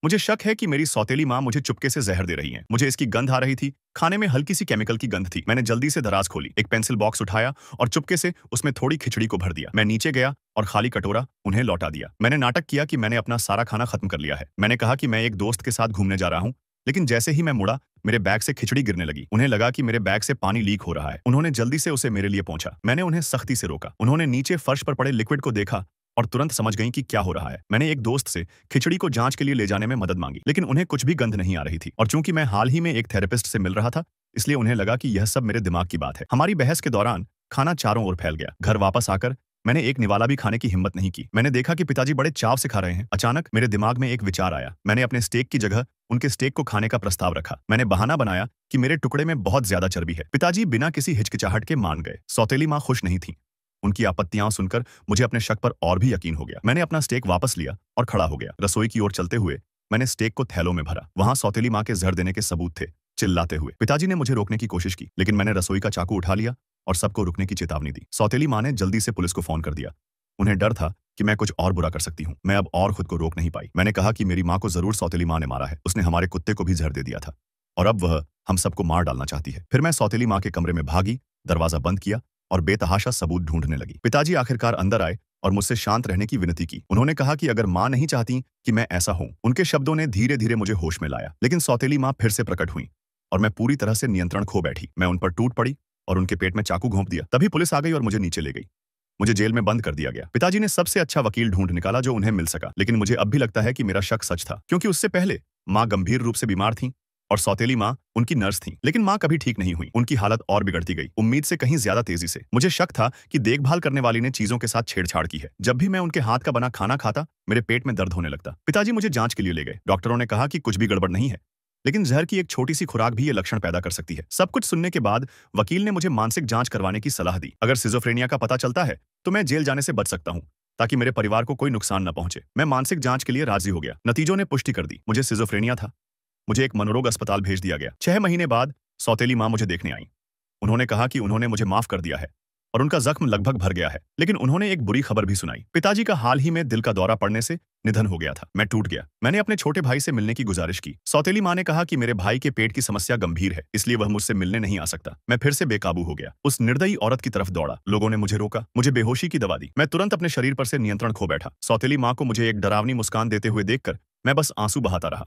मुझे शक है कि मेरी सौतेली माँ मुझे चुपके से जहर दे रही है। मुझे इसकी गंध आ रही थी। खाने में हल्की सी केमिकल की गंध थी। मैंने जल्दी से दराज खोली, एक पेंसिल बॉक्स उठाया और चुपके से उसमें थोड़ी खिचड़ी को भर दिया। मैं नीचे गया और खाली कटोरा उन्हें लौटा दिया। मैंने नाटक किया कि मैंने अपना सारा खाना खत्म कर लिया है। मैंने कहा कि मैं एक दोस्त के साथ घूमने जा रहा हूँ, लेकिन जैसे ही मैं मुड़ा, मेरे बैग से खिचड़ी गिरने लगी। उन्हें लगा कि मेरे बैग से पानी लीक हो रहा है। उन्होंने जल्दी से उसे मेरे लिए पहुंचा। मैंने उन्हें सख्ती से रोका। उन्होंने नीचे फर्श पर पड़े लिक्विड को देखा और तुरंत समझ गईं कि क्या हो रहा है। मैंने एक दोस्त से खिचड़ी को जांच के लिए ले जाने में मदद मांगी, लेकिन उन्हें कुछ भी गंध नहीं आ रही थी। और चूंकि मैं हाल ही में एक थेरेपिस्ट से मिल रहा था, इसलिए उन्हें लगा कि यह सब मेरे दिमाग की बात है। हमारी बहस के दौरान खाना चारों ओर फैल गया। घर वापस आकर मैंने एक निवाला भी खाने की हिम्मत नहीं की। मैंने देखा कि पिताजी बड़े चाव से खा रहे हैं। अचानक मेरे दिमाग में एक विचार आया। मैंने अपने स्टेक की जगह उनके स्टेक को खाने का प्रस्ताव रखा। मैंने बहाना बनाया कि मेरे टुकड़े में बहुत ज्यादा चर्बी है। पिताजी बिना किसी हिचकिचाहट के मान गए। सौतेली माँ खुश नहीं थी। उनकी आपत्तियां सुनकर मुझे अपने शक पर और भी यकीन हो गया। मैंने अपना स्टेक वापस लिया और खड़ा हो गया। रसोई की ओर चलते हुए मैंने स्टेक को थैलों में भरा। वहां सौतेली माँ के जहर देने के सबूत थे। चिल्लाते हुए पिताजी ने मुझे रोकने की कोशिश की, लेकिन मैंने रसोई का चाकू उठा लिया और सबको रुकने की चेतावनी दी। सौतेली माँ ने जल्दी से पुलिस को फोन कर दिया। उन्हें डर था कि मैं कुछ और बुरा कर सकती हूँ। मैं अब और खुद को रोक नहीं पाई। मैंने कहा कि मेरी माँ को जरूर सौतेली माँ ने मारा है। उसने हमारे कुत्ते को भी जहर दे दिया था और अब वह हम सबको मार डालना चाहती है। फिर मैं सौतेली माँ के कमरे में भागी, दरवाजा बंद किया और बेतहाशा सबूत ढूंढने लगी। पिताजी आखिरकार अंदर आए और मुझसे शांत रहने की विनती की। उन्होंने कहा कि अगर माँ नहीं चाहती कि मैं ऐसा हूं। उनके शब्दों ने धीरे धीरे मुझे होश में लाया, लेकिन सौतेली माँ फिर से प्रकट हुई और मैं पूरी तरह से नियंत्रण खो बैठी। मैं उन पर टूट पड़ी और उनके पेट में चाकू घोंप दिया। तभी पुलिस आ गई और मुझे नीचे ले गई। मुझे जेल में बंद कर दिया गया। पिताजी ने सबसे अच्छा वकील ढूंढ निकाला जो उन्हें मिल सका, लेकिन मुझे अब भी लगता है कि मेरा शक सच था, क्योंकि उससे पहले माँ गंभीर रूप से बीमार थी और सौतेली माँ उनकी नर्स थी। लेकिन माँ कभी ठीक नहीं हुई। उनकी हालत और बिगड़ती गई, उम्मीद से कहीं ज्यादा तेजी से। मुझे शक था कि देखभाल करने वाली ने चीजों के साथ छेड़छाड़ की है। जब भी मैं उनके हाथ का बना खाना खाता, मेरे पेट में दर्द होने लगता। पिताजी मुझे जांच के लिए ले गए। डॉक्टरों ने कहा कि कुछ भी गड़बड़ नहीं है, लेकिन जहर की एक छोटी सी खुराक भी ये लक्षण पैदा कर सकती है। सब कुछ सुनने के बाद वकील ने मुझे मानसिक जांच करवाने की सलाह दी। अगर सिजोफ्रेनिया का पता चलता है तो मैं जेल जाने से बच सकता हूँ, ताकि मेरे परिवार को कोई नुकसान न पहुंचे। मैं मानसिक जांच के लिए राजी हो गया। नतीजों ने पुष्टि कर दी, मुझे सिजोफ्रेनिया था। मुझे एक मनोरोग अस्पताल भेज दिया गया। 6 महीने बाद सौतेली माँ मुझे देखने आई। उन्होंने कहा कि उन्होंने मुझे माफ कर दिया है और उनका जख्म लगभग भर गया है, लेकिन उन्होंने एक बुरी खबर भी सुनाई। पिताजी का हाल ही में दिल का दौरा पड़ने से निधन हो गया था। मैं टूट गया। मैंने अपने छोटे भाई से मिलने की गुजारिश की। सौतेली माँ ने कहा कि मेरे भाई के पेट की समस्या गंभीर है, इसलिए वह मुझसे मिलने नहीं आ सकता। मैं फिर से बेकाबू हो गया। उस निर्दयी औरत की तरफ दौड़ा। लोगों ने मुझे रोका, मुझे बेहोशी की दवा दी। मैं तुरंत अपने शरीर पर से नियंत्रण खो बैठा। सौतेली माँ को मुझे एक डरावनी मुस्कान देते हुए देखकर मैं बस आंसू बहाता रहा।